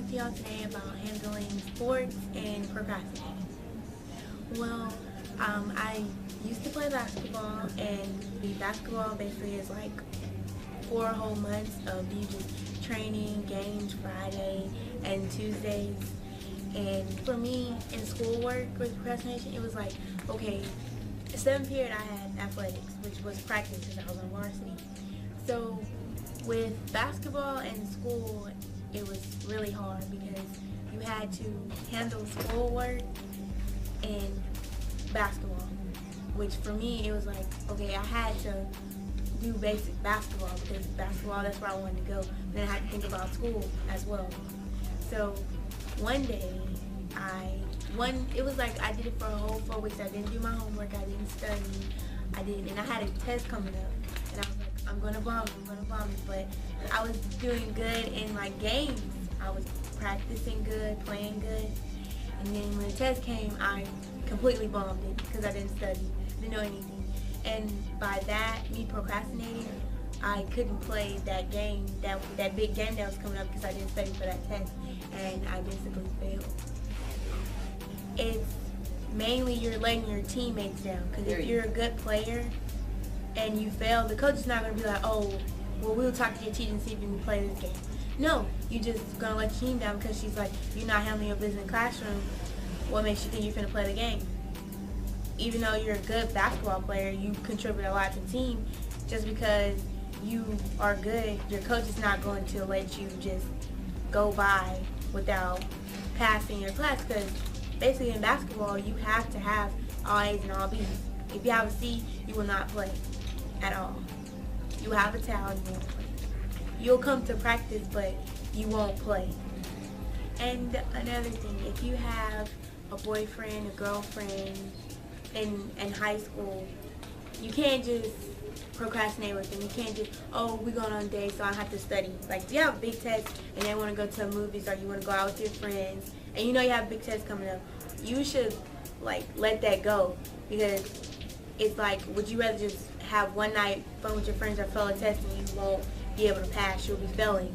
talk to y'all today about handling sports and procrastinating. Well, I used to play basketball, and the basketball basically is like 4 whole months of you just training, games Friday and Tuesdays. And for me, in schoolwork with procrastination, it was like, okay, the 7th period I had athletics, which was practice because I was on varsity. So with basketball and school, it was really hard because you had to handle schoolwork and basketball, which for me, it was like, okay, I had to do basic basketball because basketball, that's where I wanted to go. And then I had to think about school as well. So one day, it was like I did it for a whole 4 weeks. I didn't do my homework, I didn't study, and I had a test coming up, and I was like, I'm gonna bomb it, but I was doing good in like games. I was practicing good, playing good, and then when the test came, I completely bombed it because I didn't study, didn't know anything, and by that, me procrastinating, I couldn't play that game, that big game that was coming up because I didn't study for that test, and I basically failed. It's mainly you're letting your teammates down, because if you're a good player and you fail, the coach is not going to be like, oh, well, we'll talk to your teacher and see if you can play this game. No, you just going to let your team down because she's like, you're not handling your business in the classroom. What makes you think you're going to play the game? Even though you're a good basketball player, you contribute a lot to the team. Just because you are good, your coach is not going to let you just go by without passing your class, because basically in basketball, you have to have all A's and all B's. If you have a C, you will not play at all. You have a towel, you won't play. You'll come to practice, but you won't play. And another thing, if you have a boyfriend, a girlfriend in high school, you can't just procrastinate with them. You can't just, oh, we're going on a date, so I have to study. Like, if you have a big test and they want to go to the movies, or you want to go out with your friends, and you know you have a big test coming up, you should, like, let that go. Because it's like, would you rather just have one night fun with your friends or fail a test and you won't be able to pass, you'll be failing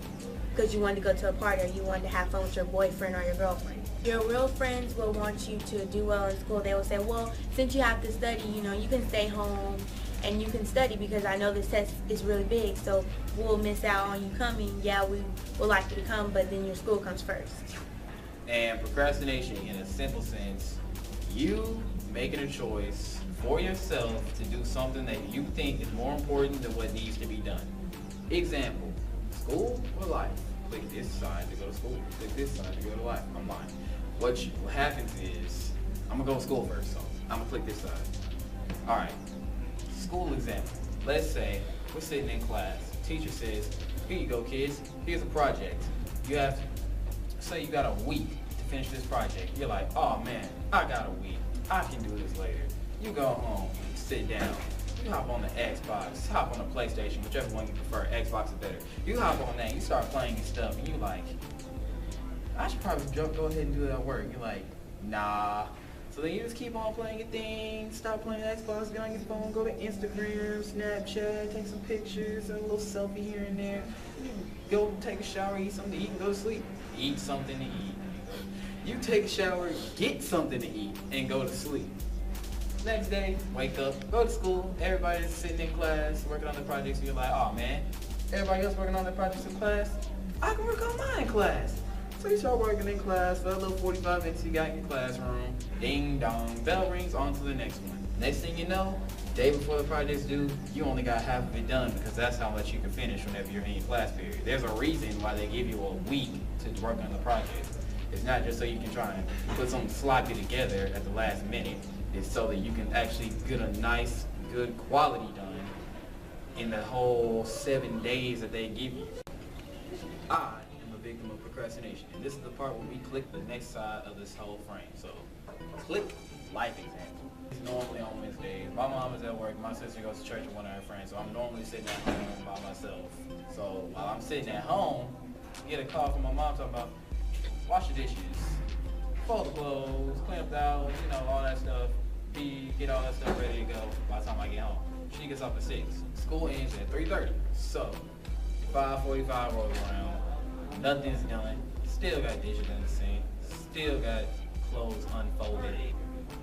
because you wanted to go to a party or you wanted to have fun with your boyfriend or your girlfriend. Your real friends will want you to do well in school. They will say, well, since you have to study, you know, you can stay home and you can study because I know this test is really big, so we'll miss out on you coming. Yeah, we would like you to come, but then your school comes first. And procrastination, in a simple sense, you making a choice for yourself to do something that you think is more important than what needs to be done. Example, school or life? Click this side to go to school, click this side to go to life. I'm lying. What happens is, I'm gonna go to school first, so I'm gonna click this side. Alright, school example. Let's say we're sitting in class, teacher says, here you go kids, here's a project. You have to, say you got a week to finish this project. You're like, oh man, I got a week, I can do this later. You go home, sit down, you hop on the Xbox, hop on the PlayStation, whichever one you prefer. Xbox is better. You hop on that, you start playing and stuff, and you like, I should probably go ahead and do it at work. You're like, nah. So then you just keep on playing your thing, stop playing Xbox, get on your phone, go to Instagram, Snapchat, take some pictures, a little selfie here and there. Go take a shower, eat something to eat, and go to sleep. Eat something to eat. You take a shower, get something to eat, and go to sleep. Next day, wake up, go to school, everybody's sitting in class, working on their projects, and you're like, oh man, everybody else working on their projects in class, I can work on mine in class. So you start working in class for a little 45 minutes you got in your classroom, ding dong, bell rings, on to the next one. Next thing you know, day before the project's due, you only got half of it done because that's how much you can finish whenever you're in your class period. There's a reason why they give you a week to work on the project. It's not just so you can try and put something sloppy together at the last minute. It's so that you can actually get a nice, good quality done in the whole 7 days that they give you. I am a victim of procrastination, and this is the part where we click the next side of this whole frame. So, click life example. It's normally on Wednesdays. My mom is at work, my sister goes to church with one of her friends, so I'm normally sitting at home by myself. So, while I'm sitting at home, I get a call from my mom talking about, wash the dishes, fold the clothes, clean up the house, you know, all that stuff. Get all that stuff ready to go by the time I get home. She gets off at 6. School ends at 3:30. So 5:45 rolls around. Nothing's done. It's still got dishes in the sink, still got clothes unfolded.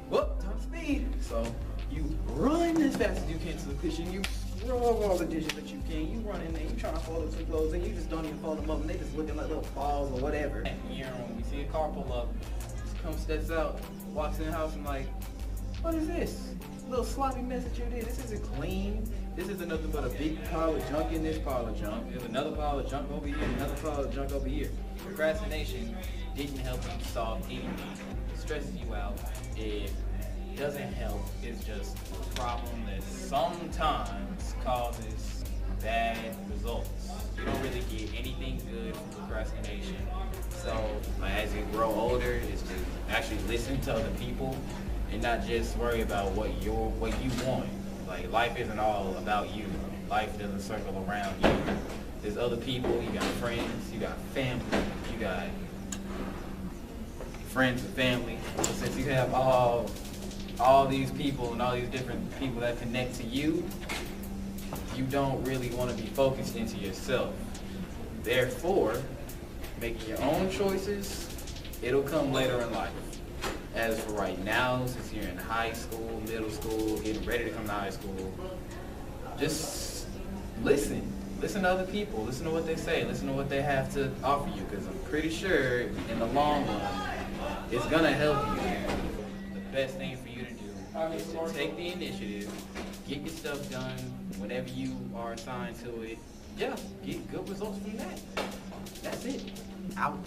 Whoop, time to speed. So you run as fast as you can to the kitchen, you throw all the dishes that you can, you run in there, you trying to fold up some clothes, and you just don't even fold them up, and they just looking like little balls or whatever. And you see a car pull up, just comes, steps out, walks in the house and like, what is this? Little sloppy mess that you did. This isn't clean. This isn't nothing but a big pile of junk in this pile of junk. There's another pile of junk over here, another pile of junk over here. Procrastination didn't help you solve anything. It stresses you out. It doesn't help. It's just a problem that sometimes causes bad results. You don't really get anything good from procrastination. So as you grow older, is to actually listen to other people and not just worry about what you want. Like, life isn't all about you. Life doesn't circle around you. There's other people, you got friends, you got family, you got friends and family. So since you have all these people and all these different people that connect to you, you don't really want to be focused into yourself. Therefore, making your own choices, it'll come later in life. As for right now, since you're in high school, middle school, getting ready to come to high school, just listen. Listen to other people. Listen to what they say. Listen to what they have to offer you, because I'm pretty sure in the long run, it's going to help you. The best thing for you to do is to take the initiative, get your stuff done whenever you are assigned to it. Yeah, get good results from that. That's it. Out.